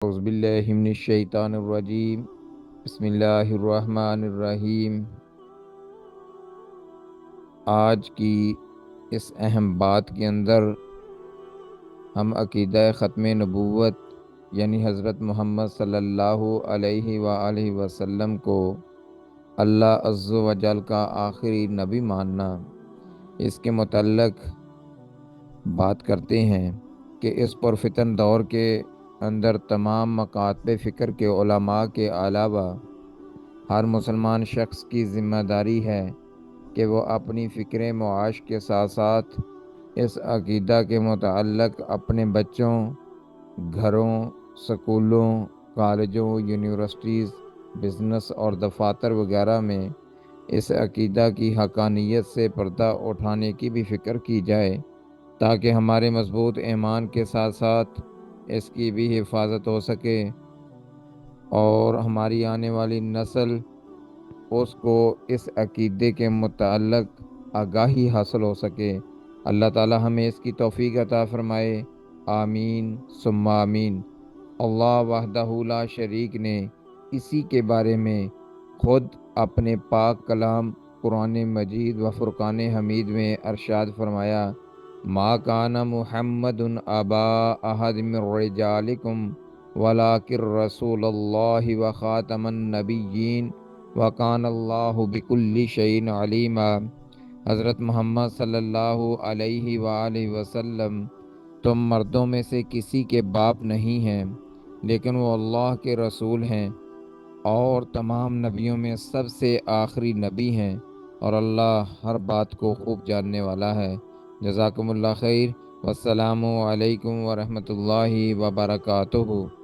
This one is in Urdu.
اعوذ باللہ من الشیطان الرجیم بسم اللہ الرحمن الرحیم۔ آج کی اس اہم بات کے اندر ہم عقیدہ ختم نبوت یعنی حضرت محمد صلی اللہ علیہ وآلہ وسلم کو اللہ عز و جل کا آخری نبی ماننا، اس کے متعلق بات کرتے ہیں کہ اس پرفتن دور کے اندر تمام مکاتب فکر کے علماء کے علاوہ ہر مسلمان شخص کی ذمہ داری ہے کہ وہ اپنی فکر معاش کے ساتھ ساتھ اس عقیدہ کے متعلق اپنے بچوں، گھروں، سکولوں، کالجوں، یونیورسٹیز، بزنس اور دفاتر وغیرہ میں اس عقیدہ کی حقانیت سے پردہ اٹھانے کی بھی فکر کی جائے، تاکہ ہمارے مضبوط ایمان کے ساتھ ساتھ اس کی بھی حفاظت ہو سکے اور ہماری آنے والی نسل اس کو اس عقیدے کے متعلق آگاہی حاصل ہو سکے۔ اللہ تعالی ہمیں اس کی توفیق عطا فرمائے، آمین ثم آمین۔ اللہ وحدہ لا شریک نے اسی کے بارے میں خود اپنے پاک کلام قرآن مجید و فرقان حمید میں ارشاد فرمایا، ما کان محمد ابا احد من رجالکم ولکن رسول اللہ و خاتم النبیین وکان اللہ بکل شیء علیما۔ حضرت محمد صلی اللہ علیہ وآلہ وسلم تم مردوں میں سے کسی کے باپ نہیں ہیں، لیکن وہ اللہ کے رسول ہیں اور تمام نبیوں میں سب سے آخری نبی ہیں، اور اللہ ہر بات کو خوب جاننے والا ہے۔ جزاکم اللہ خیر، والسلام علیکم ورحمۃ اللہ وبرکاتہ۔